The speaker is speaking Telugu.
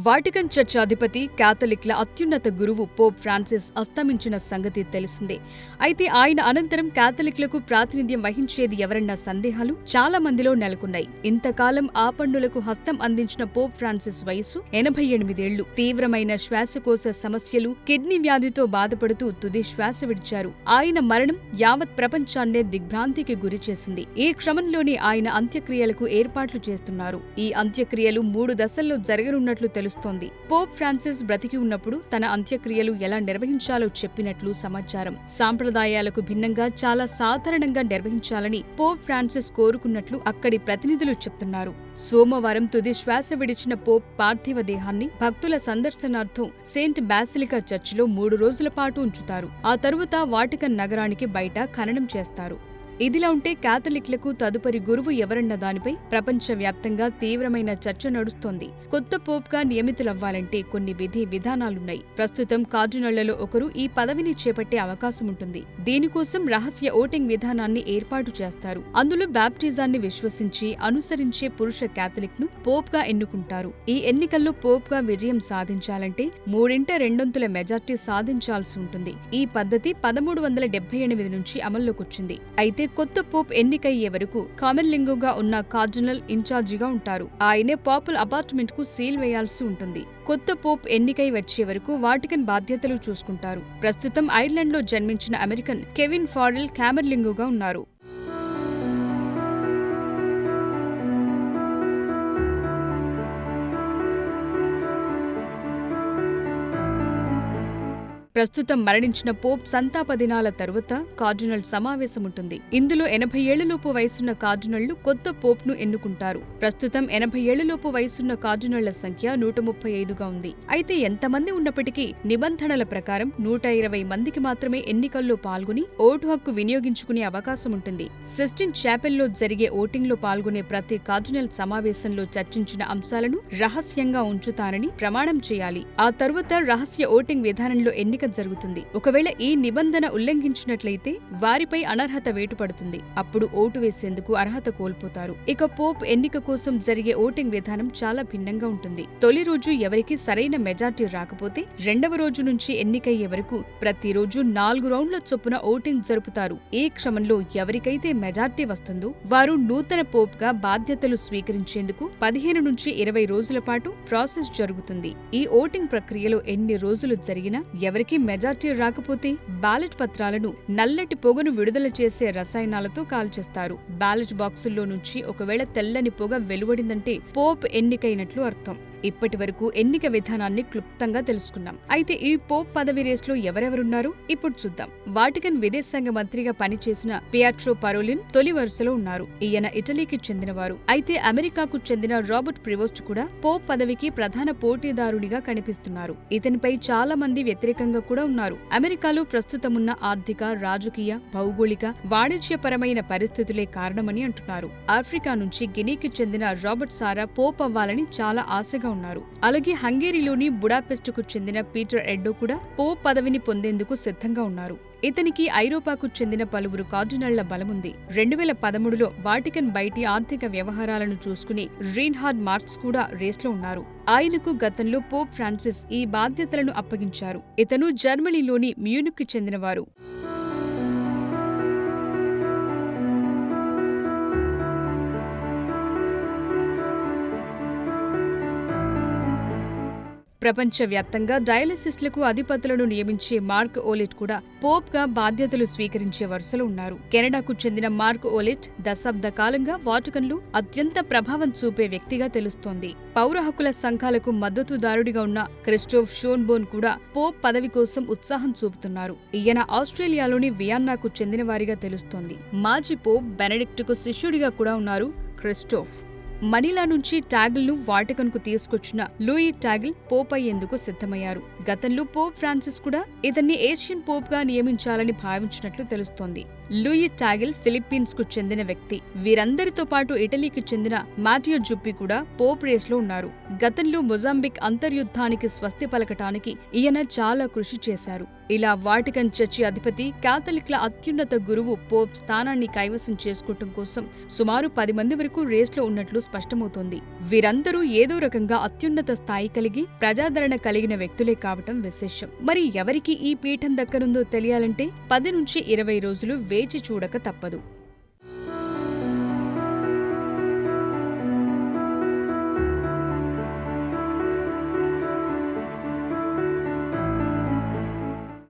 వాటికన్ చర్చ్ అధిపతి క్యాథలిక్ల అత్యున్నత గురువు పోప్ ఫ్రాన్సిస్ అస్తమించిన సంగతి తెలిసిందే. అయితే ఆయన అనంతరం క్యాథలిక్లకు ప్రాతినిధ్యం వహించేది ఎవరన్న సందేహాలు చాలా మందిలో నెలకొన్నాయి. ఇంతకాలం ఆపన్నులకు హస్తం అందించిన పోప్ ఫ్రాన్సిస్ వయసు 88 ఏళ్లు. తీవ్రమైన శ్వాసకోశ సమస్యలు, కిడ్నీ వ్యాధితో బాధపడుతూ తుది శ్వాస విడిచారు. ఆయన మరణం యావత్ ప్రపంచాన్నే దిగ్భ్రాంతికి గురిచేసింది. ఈ క్రమంలోనే ఆయన అంత్యక్రియలకు ఏర్పాట్లు చేస్తున్నారు. ఈ అంత్యక్రియలు 3 దశల్లో జరగనున్నట్లు తెలుస్తోంది. పోప్ ఫ్రాన్సిస్ బ్రతికి ఉన్నప్పుడు తన అంత్యక్రియలు ఎలా నిర్వహించాలో చెప్పినట్లు సమాచారం. సాంప్రదాయాలకు భిన్నంగా చాలా సాధారణంగా నిర్వహించాలని పోప్ ఫ్రాన్సిస్ కోరుకున్నట్లు అక్కడి ప్రతినిధులు చెప్తున్నారు. సోమవారం తుది శ్వాస విడిచిన పోప్ పార్థివ దేహాన్ని భక్తుల సందర్శనార్థం సెయింట్ బాసిలికా చర్చిలో 3 రోజుల పాటు ఉంచుతారు. ఆ తరువాత వాటికన్ నగరానికి బయట ఖననం చేస్తారు. ఇదిలా ఉంటే క్యాథలిక్లకు తదుపరి గురువు ఎవరన్న దానిపై ప్రపంచవ్యాప్తంగా తీవ్రమైన చర్చ నడుస్తోంది. కొత్త పోప్గా నియమితులవ్వాలంటే కొన్ని విధి విధానాలున్నాయి. ప్రస్తుతం కార్డినళ్లలో ఒకరు ఈ పదవిని చేపట్టే అవకాశం ఉంటుంది. దీనికోసం రహస్య ఓటింగ్ విధానాన్ని ఏర్పాటు చేస్తారు. అందులో బాప్టిజాన్ని విశ్వసించి అనుసరించే పురుష క్యాథలిక్ను పోప్గా ఎన్నుకుంటారు. ఈ ఎన్నికల్లో పోప్గా విజయం సాధించాలంటే 3/2 మెజార్టీ సాధించాల్సి ఉంటుంది. ఈ పద్ధతి 1378 నుంచి అమల్లోకొచ్చింది. అయితే కొత్త పోప్ ఎన్నికయ్యే వరకు కామన్ లింగుగా ఉన్న కార్డినల్ ఇన్ఛార్జిగా ఉంటారు. ఆయనే పాపుల్ అపార్ట్మెంట్ కు సీల్ వేయాల్సి ఉంటుంది. కొత్త పోప్ ఎన్నికై వచ్చే వరకు వాటికన్ బాధ్యతలు చూసుకుంటారు. ప్రస్తుతం ఐర్లాండ్లో జన్మించిన అమెరికన్ కెవిన్ ఫారెల్ కామర్లింగుగా ఉన్నారు. ప్రస్తుతం మరణించిన పోప్ సంతాప దినాల తరువాత కార్డినల్ సమావేశముంటుంది. ఇందులో 80 ఏళ్లలోపు వయసున్న కార్డినళ్లు కొత్త పోప్ను ఎన్నుకుంటారు. ప్రస్తుతం 80 ఏళ్లలోపు వయసున్న కార్డినళ్ల సంఖ్య 135గా ఉంది. అయితే ఎంతమంది ఉన్నప్పటికీ నిబంధనల ప్రకారం 120 మందికి మాత్రమే ఎన్నికల్లో పాల్గొని ఓటు హక్కు వినియోగించుకునే అవకాశముంటుంది. సిస్టిన్ చాపెల్లో జరిగే ఓటింగ్లో పాల్గొనే ప్రతి కార్డినల్ సమావేశంలో చర్చించిన అంశాలను రహస్యంగా ఉంచుతానని ప్రమాణం చేయాలి. ఆ తరువాత రహస్య ఓటింగ్ విధానంలో ఎన్నిక జరుగుతుంది. ఒకవేళ ఈ నిబంధన ఉల్లంఘించినట్లయితే వారిపై అనర్హత వేటు పడుతుంది. అప్పుడు ఓటు వేసేందుకు అర్హత కోల్పోతారు. ఇక పోప్ ఎన్నిక కోసం జరిగే ఓటింగ్ విధానం చాలా భిన్నంగా ఉంటుంది. తొలి రోజు ఎవరికి సరైన మెజార్టీ రాకపోతే 2వ రోజు నుంచి ఎన్నికయ్యే వరకు ప్రతిరోజు 4 రౌండ్ల చొప్పున ఓటింగ్ జరుపుతారు. ఈ క్రమంలో ఎవరికైతే మెజార్టీ వస్తుందో వారు నూతన పోప్ గా బాధ్యతలు స్వీకరించేందుకు 15 నుంచి 20 రోజుల పాటు ప్రాసెస్ జరుగుతుంది. ఈ ఓటింగ్ ప్రక్రియలో ఎన్ని రోజులు జరిగినా ఎవరికి మెజార్టీ రాకపోతే బ్యాలెట్ పత్రాలను నల్లటి పొగను విడుదల చేసే రసాయనాలతో కాల్చేస్తారు. బ్యాలెట్ బాక్సుల్లో నుంచి ఒకవేళ తెల్లని పొగ వెలువడిందంటే పోప్ ఎన్నికైనట్లు అర్థం. ఇప్పటి వరకు ఎన్నిక విధానాన్ని క్లుప్తంగా తెలుసుకున్నాం. అయితే ఈ పోప్ పదవి రేస్లో ఎవరెవరున్నారు ఇప్పుడు చూద్దాం. వాటికన్ విదేశాంగ మంత్రిగా పనిచేసిన పియాట్రో పరోలిన్ తొలి వరుసలో ఉన్నారు. ఈయన ఇటలీకి చెందినవారు. అయితే అమెరికాకు చెందిన రాబర్ట్ ప్రివోస్ట్ కూడా పోప్ పదవికి ప్రధాన పోటీదారునిగా కనిపిస్తున్నారు. ఇతనిపై చాలా మంది వ్యతిరేకంగా కూడా ఉన్నారు. అమెరికాలో ప్రస్తుతమున్న ఆర్థిక, రాజకీయ, భౌగోళిక, వాణిజ్యపరమైన పరిస్థితులే కారణమని అంటున్నారు. ఆఫ్రికా నుంచి గినీకి చెందిన రాబర్ట్ సారా పోప్ అవ్వాలని చాలా ఆశగా ఉన్నారు. అలాగే హంగేరీలోని బుడాపెస్టుకు చెందిన పీటర్ ఎడ్డో కూడా పోప్ పదవిని పొందేందుకు సిద్ధంగా ఉన్నారు. ఇతనికి ఐరోపాకు చెందిన పలువురు కార్డినళ్ల బలముంది. 2013లో వాటికన్ బయటి ఆర్థిక వ్యవహారాలను చూసుకుని రీన్హార్డ్ మార్క్స్ కూడా రేస్లో ఉన్నారు. ఆయనకు గతంలో పోప్ ఫ్రాన్సిస్ ఈ బాధ్యతలను అప్పగించారు. ఇతను జర్మనీలోని మ్యూనిక్కి చెందినవారు. ప్రపంచవ్యాప్తంగా డయాలసిస్లకు అధిపతులను నియమించే మార్క్ ఓలెట్ కూడా పోప్ గా బాధ్యతలు స్వీకరించే వరుసలో ఉన్నారు. కెనడాకు చెందిన మార్క్ ఓలెట్ దశాబ్ద కాలంగా వాటికన్లో అత్యంత ప్రభావం చూపే వ్యక్తిగా తెలుస్తోంది. పౌర హక్కుల సంఘాలకు మద్దతుదారుడిగా ఉన్న క్రిస్టోఫ్ షోన్బోర్న్ కూడా పోప్ పదవి కోసం ఉత్సాహం చూపుతున్నారు. ఈయన ఆస్ట్రేలియాలోని వియన్నాకు చెందిన వారిగా తెలుస్తోంది. మాజీ పోప్ బెనడిక్టుకు శిష్యుడిగా కూడా ఉన్నారు క్రిస్టోఫ్. మనీలా నుంచి టాగిల్ను వాటికన్కు తీసుకొచ్చిన లూయి టాగిల్ పోప్ అయ్యేందుకు సిద్ధమయ్యారు. గతంలో పోప్ ఫ్రాన్సిస్ కూడా ఇతన్ని ఏషియన్ పోప్ గా నియమించాలని భావించినట్లు తెలుస్తోంది. లూయి టాగిల్ ఫిలిప్పీన్స్ కు చెందిన వ్యక్తి. వీరందరితో పాటు ఇటలీకి చెందిన మాటియో జుప్పి కూడా పోప్ రేస్లో ఉన్నారు. గతంలో మొజాంబిక్ అంతర్యుద్ధానికి స్వస్తి పలకటానికి ఈయన చాలా కృషి చేశారు. ఇలా వాటికన్ చర్చి అధిపతి కాథలిక్ల అత్యున్నత గురువు పోప్ స్థానాన్ని కైవసం చేసుకోవటం కోసం సుమారు 10 మంది వరకు రేస్లో ఉన్నట్లు స్పష్టమవుతోంది. వీరందరూ ఏదో రకంగా అత్యున్నత స్థాయి కలిగి ప్రజాదరణ కలిగిన వ్యక్తులే కావటం విశేషం. మరి ఎవరికి ఈ పీఠం దక్కనుందో తెలియాలంటే 10 నుంచి 20 రోజులు వేచి చూడక తప్పదు.